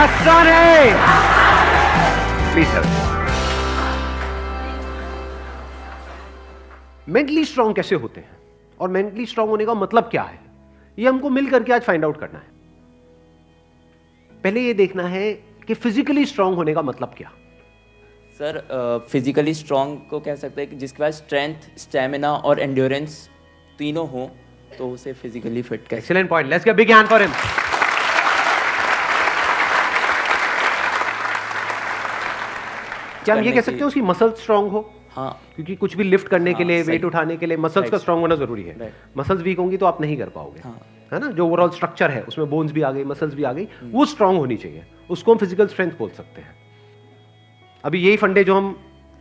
आसान है। Please sir. Mentally strong कैसे होते हैं और मेंटली स्ट्रांग होने का मतलब क्या है, ये हमको मिल करके आज फाइंड आउट करना है। पहले ये देखना है कि फिजिकली स्ट्रांग होने का मतलब क्या। सर फिजिकली स्ट्रांग को कह सकते हैं कि जिसके पास स्ट्रेंथ, स्टैमिना और एंड्योरेंस तीनों हो तो उसे फिजिकली फिट कह। Excellent point, let's give big hand for him. क्या हम ये कह सकते हैं उसकी मसल स्ट्रांग हो? हाँ, क्योंकि कुछ भी लिफ्ट करने के लिए, सही। वेट उठाने के लिए मसल्स का स्ट्रांग होना जरूरी है। मसल्स वीक होंगी तो आप नहीं कर पाओगे, है ना। जो ओवरऑल स्ट्रक्चर है उसमें बोन्स भी आ गई, मसल्स भी आ गई, वो स्ट्रांग होनी चाहिए, उसको हम फिजिकल स्ट्रेंथ बोल सकते हैं। अभी यही फंडे जो हम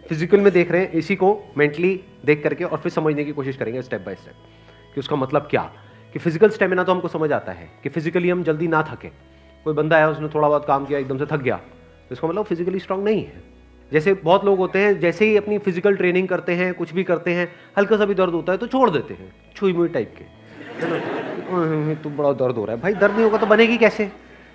फिजिकल में देख रहे हैं, इसी को मेंटली देख करके और फिर समझने की कोशिश करेंगे स्टेप बाय स्टेप कि उसका मतलब क्या। कि फिजिकल स्टेमिना तो हमको समझ आता है कि फिजिकली हम जल्दी ना थके। कोई बंदा है उसने थोड़ा बहुत काम किया एकदम से थक गया तो इसका मतलब फिजिकली स्ट्रांग नहीं है। जैसे बहुत लोग होते हैं, जैसे ही अपनी फिजिकल ट्रेनिंग करते हैं, कुछ भी करते हैं, हल्का सा भी दर्द होता है तो छोड़ देते हैं, छुई मुई टाइप के, है ना। तो बड़ा दर्द हो रहा है, भाई दर्द नहीं होगा तो बनेगी कैसे,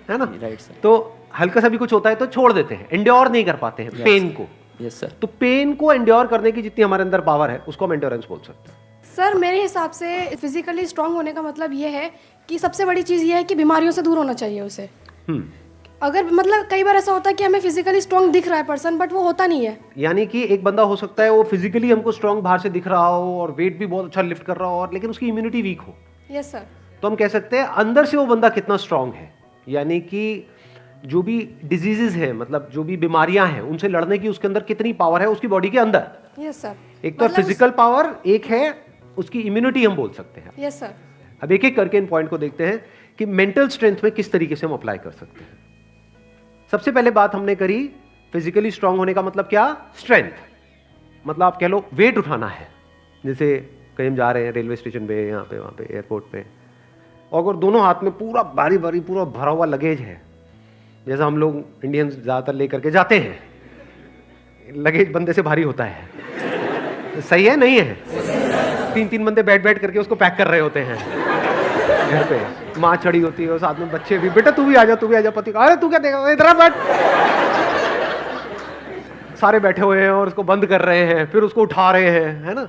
है ना। Right sir. तो हल्का सा भी कुछ होता है तो छोड़ देते हैं, एंड्योर नहीं कर पाते हैं पेन को। Yes sir. तो पेन को एंड्योर करने की जितनी हमारे अंदर पावर है उसको हम एंड्योरेंस बोल सकते हैं। सर मेरे हिसाब से फिजिकली स्ट्रांग होने का मतलब ये है कि सबसे बड़ी चीज़ ये है कि बीमारियों से दूर होना चाहिए उसे। अगर मतलब कई बार ऐसा होता है कि हमें फिजिकली स्ट्रांग दिख रहा है पर्सन, बट वो होता नहीं है। यानी कि एक बंदा हो सकता है वो फिजिकली हमको स्ट्रांग बाहर से दिख रहा हो और वेट भी बहुत अच्छा लिफ्ट कर रहा हो, और लेकिन उसकी इम्यूनिटी वीक हो। Yes sir. तो हम कह सकते हैं अंदर से वो बंदा कितना स्ट्रांग है। यानी कि जो भी डिजीजेज है, मतलब जो भी बीमारियां हैं, उनसे लड़ने की उसके अंदर कितनी पावर है उसकी बॉडी के अंदर। Yes sir. एक तो फिजिकल पावर, एक है उसकी इम्यूनिटी हम बोल सकते हैं। Yes sir. अब एक एक करके इन पॉइंट को देखते हैं कि मेंटल स्ट्रेंथ में किस तरीके से हम अप्लाई कर सकते हैं। सबसे पहले बात हमने करी फिजिकली स्ट्रांग होने का मतलब क्या, स्ट्रेंथ। मतलब आप कह लो वेट उठाना है। जैसे कहीं हम जा रहे हैं रेलवे स्टेशन पे, यहाँ पे, वहाँ पे, एयरपोर्ट पे, और अगर दोनों हाथ में पूरा भारी भारी पूरा भरा हुआ लगेज है, जैसा हम लोग इंडियंस ज़्यादातर लेकर के जाते हैं, लगेज बंदे से भारी होता है, सही है नहीं है? 3-3 बंदे बैठ बैठ करके उसको पैक कर रहे होते हैं घर पे, माँ चढ़ी होती है और साथ में बच्चे भी, बेटा तू भी आ जा, तू भी आ जा, पति अरे तू क्या देगा, इधर बैठ। सारे बैठे हुए हैं और उसको बंद कर रहे हैं, फिर उसको उठा रहे हैं, है ना।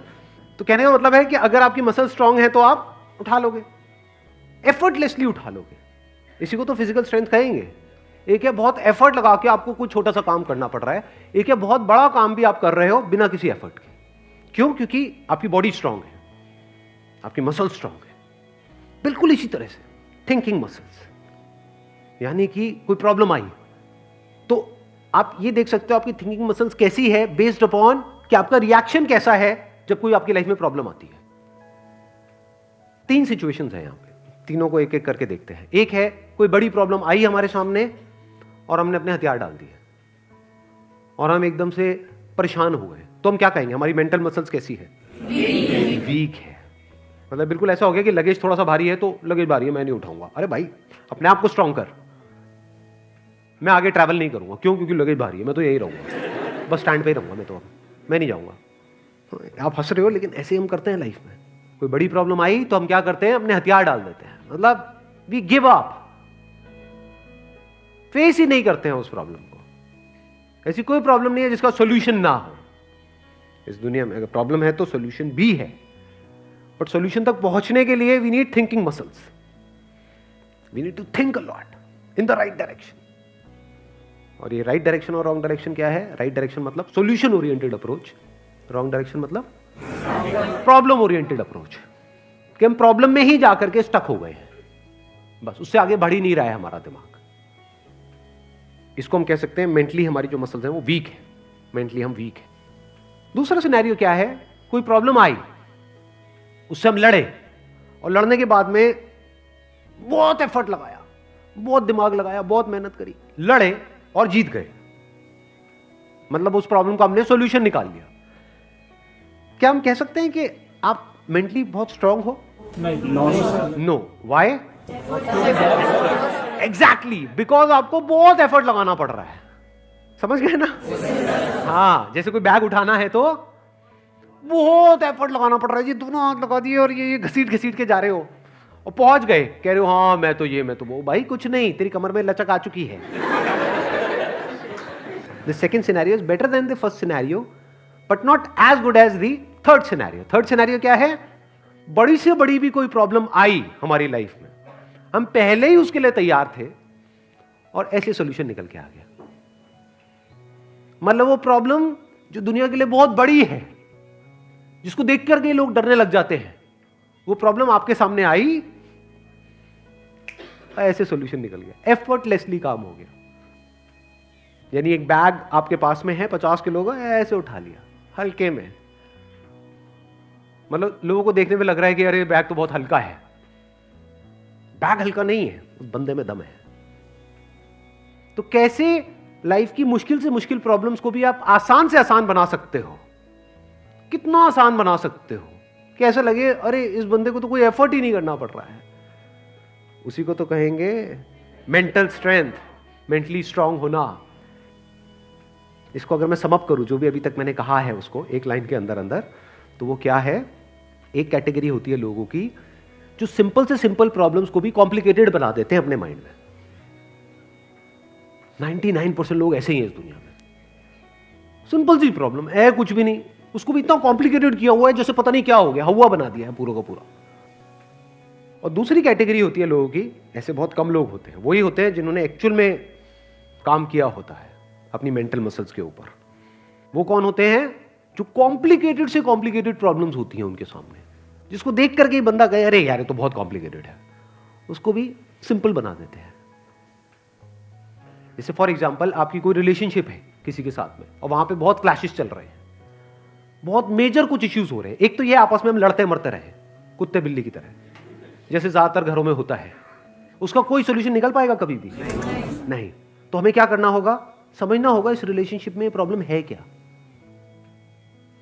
तो कहने का मतलब है कि अगर आपकी मसल स्ट्रांग है तो आप उठा लोगे, एफर्टलेसली उठा लोगे। इसी को तो फिजिकल स्ट्रेंथ कहेंगे। एक है बहुत एफर्ट लगा के आपको कुछ छोटा सा काम करना पड़ रहा है, एक है बहुत बड़ा काम भी आप कर रहे हो बिना किसी एफर्ट के। क्यों? क्योंकि आपकी बॉडी स्ट्रांग है, आपकी मसल स्ट्रांग है। बिल्कुल इसी तरह से थिंकिंग मसल्स, यानी कि कोई प्रॉब्लम आई तो आप ये देख सकते हो आपकी थिंकिंग मसल्स कैसी है, बेस्ड अपॉन कि आपका रिएक्शन कैसा है जब कोई आपकी लाइफ में प्रॉब्लम आती है। 3 सिचुएशंस हैं यहां पे, तीनों को एक एक करके देखते हैं। एक है कोई बड़ी प्रॉब्लम आई हमारे सामने और हमने अपने हथियार डाल दिए और हम एकदम से परेशान हो गए, तो हम क्या कहेंगे, हमारी मेंटल मसल्स कैसी है, वीक है। मतलब बिल्कुल ऐसा हो गया कि लगेज थोड़ा सा भारी है तो लगेज भारी है मैं नहीं उठाऊंगा। अरे भाई अपने आप को स्ट्रांग कर, मैं आगे ट्रैवल नहीं करूंगा। क्यों? क्योंकि लगेज भारी है, मैं तो यही रहूंगा, बस स्टैंड पे ही रहूंगा, मैं नहीं जाऊंगा। आप हंस रहे हो लेकिन ऐसे हम करते हैं लाइफ में। कोई बड़ी प्रॉब्लम आई तो हम क्या करते हैं, अपने हथियार डाल देते हैं, मतलब वी गिव अप, फेस ही नहीं करते हैं उस प्रॉब्लम को। ऐसी कोई प्रॉब्लम नहीं है जिसका सॉल्यूशन ना हो इस दुनिया में। अगर प्रॉब्लम है तो सॉल्यूशन भी है, बट सॉल्यूशन तक पहुंचने के लिए we need thinking muscles, we need to think a lot in the right direction. और ये राइट डायरेक्शन और रॉन्ग डायरेक्शन क्या है? राइट डायरेक्शन मतलब solution oriented approach, wrong direction मतलब प्रॉब्लम ओरिएंटेड अप्रोच, कि हम प्रॉब्लम में ही जाकर के स्टक हो गए हैं, बस उससे आगे बढ़ ही नहीं रहा है हमारा दिमाग। इसको हम कह सकते हैं मेंटली हमारी जो मसल्स हैं वो वीक है, मेंटली हम वीक है। दूसरा सिनेरियो क्या है, कोई प्रॉब्लम आई, उससे हम लड़े और लड़ने के बाद में बहुत एफर्ट लगाया, बहुत दिमाग लगाया, बहुत मेहनत करी, लड़े और जीत गए, मतलब उस प्रॉब्लम का हमने सॉल्यूशन निकाल लिया। क्या हम कह सकते हैं कि आप मेंटली बहुत स्ट्रांग हो? नहीं, नो। व्हाई? एग्जैक्टली, बिकॉज आपको बहुत एफर्ट लगाना पड़ रहा है। समझ गए ना? हाँ, जैसे कोई बैग उठाना है तो बहुत एफर्ट लगाना पड़ रहा है जी, दोनों हाथ लगा दिए और ये घसीट घसीट के जा रहे हो, और पहुंच गए, कह रहे हो हाँ मैं तो वो। भाई कुछ नहीं, तेरी कमर में लचक आ चुकी है। The second scenario is better than the first scenario but not as good as the third scenario. Third scenario क्या है? बड़ी से बड़ी भी कोई प्रॉब्लम आई हमारी लाइफ में, हम पहले ही उसके लिए तैयार थे और ऐसे सॉल्यूशन निकल के आ गया। मतलब वो प्रॉब्लम जो दुनिया के लिए बहुत बड़ी है, जिसको देख करके लोग डरने लग जाते हैं, वो प्रॉब्लम आपके सामने आई, ऐसे सॉल्यूशन निकल गया, एफर्टलेसली काम हो गया। यानी एक बैग आपके पास में है 50 किलो का, ऐसे उठा लिया हल्के में। मतलब लोगों को देखने में लग रहा है कि अरे बैग तो बहुत हल्का है। बैग हल्का नहीं है, उस बंदे में दम है। तो कैसे लाइफ की मुश्किल से मुश्किल प्रॉब्लम्स को भी आप आसान से आसान बना सकते हो? कितना आसान बना सकते हो कि ऐसा लगे अरे इस बंदे को तो कोई एफर्ट ही नहीं करना पड़ रहा है। उसी को तो कहेंगे मेंटल स्ट्रेंथ, मेंटली स्ट्रांग होना। इसको अगर मैं सम अप करूं, जो भी अभी तक मैंने कहा है उसको एक लाइन के अंदर अंदर, तो वो क्या है? एक कैटेगरी होती है लोगों की जो सिंपल से सिंपल प्रॉब्लम्स को भी कॉम्प्लिकेटेड बना देते हैं अपने माइंड में। 99% लोग ऐसे ही हैं इस दुनिया में। सिंपल सी प्रॉब्लम है, कुछ भी नहीं, उसको भी इतना कॉम्प्लिकेटेड किया हुआ है जैसे पता नहीं क्या हो गया, हवा बना दिया है पूरा का पूरा। और दूसरी कैटेगरी होती है लोगों की, ऐसे बहुत कम लोग होते हैं, वही होते हैं जिन्होंने एक्चुअल में काम किया होता है अपनी मेंटल मसल्स के ऊपर। वो कौन होते हैं? जो कॉम्प्लिकेटेड से कॉम्प्लिकेटेड प्रॉब्लम्स होती हैं उनके सामने, जिसको देख करके ही बंदा कहे अरे यार ये तो बहुत कॉम्प्लिकेटेड है, उसको भी सिंपल बना देते हैं। जैसे फॉर एग्जांपल आपकी कोई रिलेशनशिप है किसी के साथ में और वहां पे बहुत क्लैशेस चल रहे हैं, बहुत मेजर कुछ इश्यूज हो रहे हैं। एक तो ये आपस में हम लड़ते मरते रहे कुत्ते बिल्ली की तरह, जैसे ज्यादातर घरों में होता है। उसका कोई सोल्यूशन निकल पाएगा कभी भी? नहीं। तो हमें क्या करना होगा? समझना होगा इस रिलेशनशिप में प्रॉब्लम है क्या।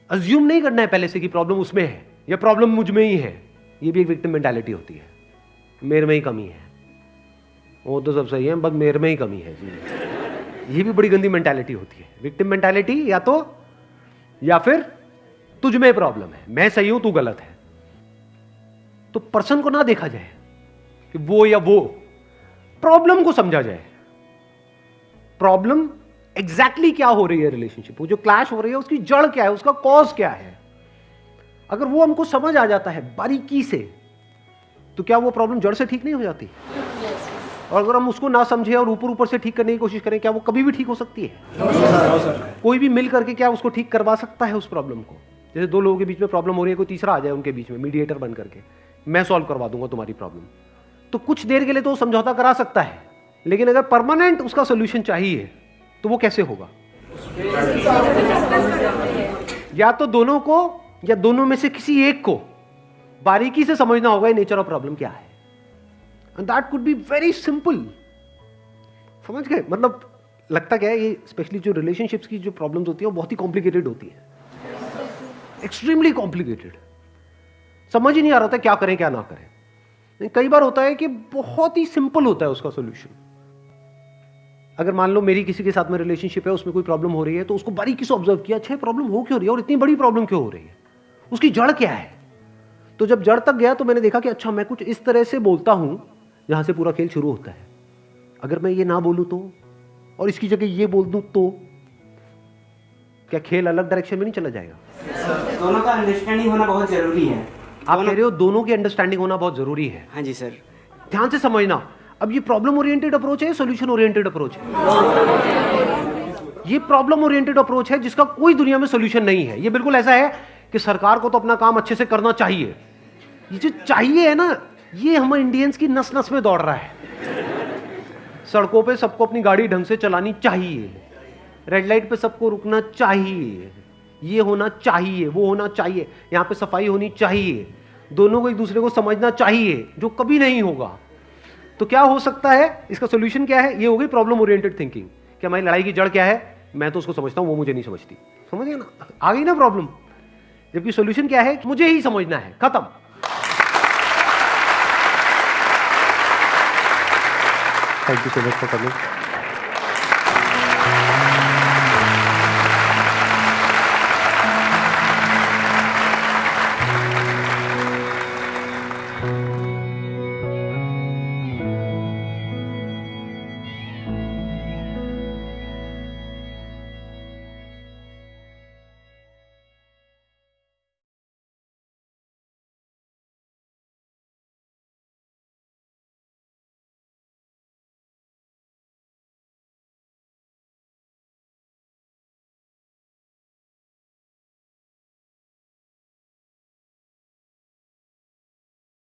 अज्यूम नहीं करना है पहले से कि प्रॉब्लम उसमें है या प्रॉब्लम मुझ में ही है। ये भी एक विक्टिम मेंटालिटी होती है, मेरे में ही कमी है, वो तो सब सही है बस मेरे में ही कमी है जी। ये भी बड़ी गंदी मेंटालिटी होती है, विक्टिम मेंटालिटी। या फिर तुझ में प्रॉब्लम है, मैं सही हूं तू गलत है। तो पर्सन को ना देखा जाए कि वो या वो, प्रॉब्लम को समझा जाए। प्रॉब्लम एग्जैक्टली क्या हो रही है रिलेशनशिप, वो जो क्लैश हो रही है उसकी जड़ क्या है, उसका कॉज क्या है। अगर वो हमको समझ आ जाता है बारीकी से, तो क्या वो प्रॉब्लम जड़ से ठीक नहीं हो जाती? और अगर हम उसको ना समझे और ऊपर ऊपर से ठीक करने की कोशिश करें, क्या वो कभी भी ठीक हो सकती है? कोई भी मिल करके क्या उसको ठीक करवा सकता है उस प्रॉब्लम को? जैसे दो लोगों के बीच में प्रॉब्लम हो रही है, कोई तीसरा आ जाए उनके बीच में मीडिएटर बन करके, मैं सॉल्व करवा दूंगा तुम्हारी प्रॉब्लम, तो कुछ देर के लिए तो समझौता करा सकता है, लेकिन अगर परमानेंट उसका सोल्यूशन चाहिए तो वो कैसे होगा? या तो दोनों को या दोनों में से किसी एक को बारीकी से समझना होगा नेचर ऑफ प्रॉब्लम क्या है। And that could be very simple. समझ गए? मतलब लगता क्या है, ये स्पेशली जो रिलेशनशिप्स की जो प्रॉब्लम्स होती है वो बहुत ही कॉम्प्लिकेटेड होती है, एक्सट्रीमली कॉम्प्लिकेटेड। समझ ही नहीं आ रहा था क्या करें क्या ना करें। कई बार होता है कि बहुत ही सिंपल होता है उसका सोल्यूशन। अगर मान लो मेरी किसी के साथ में रिलेशनशिप है, उसमें कोई प्रॉब्लम हो रही है, तो उसको बारीकी से ऑब्जर्व किया, अच्छा प्रॉब्लम हो क्यों रही है और इतनी बड़ी प्रॉब्लम क्यों हो रही है, उसकी जड़ क्या है। तो जब जड़ तक गया तो मैंने देखा कि अच्छा मैं कुछ इस तरह से बोलता हूं जहां से पूरा खेल शुरू होता है। अगर मैं ये ना बोलूं तो, और इसकी जगह ये बोल दूं तो क्या खेल अलग डायरेक्शन में नहीं चला जाएगा? दोनों का अंडरस्टैंडिंग होना बहुत जरूरी है। आप कह रहे हो दोनों की अंडरस्टैंडिंग होना बहुत जरूरी है? हाँ जी सर। ध्यान से समझना, अब ये प्रॉब्लम ओरिएंटेड अप्रोच है, सॉल्यूशन ओरिएंटेड अप्रोच है? ये प्रॉब्लम ओरिएंटेड अप्रोच है जिसका कोई दुनिया में सॉल्यूशन नहीं है। ये बिल्कुल ऐसा है कि सरकार को तो अपना काम अच्छे से करना चाहिए। ये जो चाहिए है ना, ये हम इंडियंस की नस नस में दौड़ रहा है। सड़कों पे सबको अपनी गाड़ी ढंग से चलानी चाहिए, रेड लाइट पे सबको रुकना चाहिए, ये होना चाहिए, वो होना चाहिए, यहाँ पे सफाई होनी चाहिए, दोनों को एक दूसरे को समझना चाहिए, जो कभी नहीं होगा। तो क्या हो सकता है? इसका सोल्यूशन क्या है? ये हो गई प्रॉब्लम ओरिएंटेड थिंकिंग कि हमारी लड़ाई की जड़ क्या है, मैं तो उसको समझता हूं वो मुझे नहीं समझती। समझ गए ना? आ गई ना प्रॉब्लम। जबकि सोल्यूशन क्या है? मुझे ही समझना है, खत्म। Thank you so much for coming.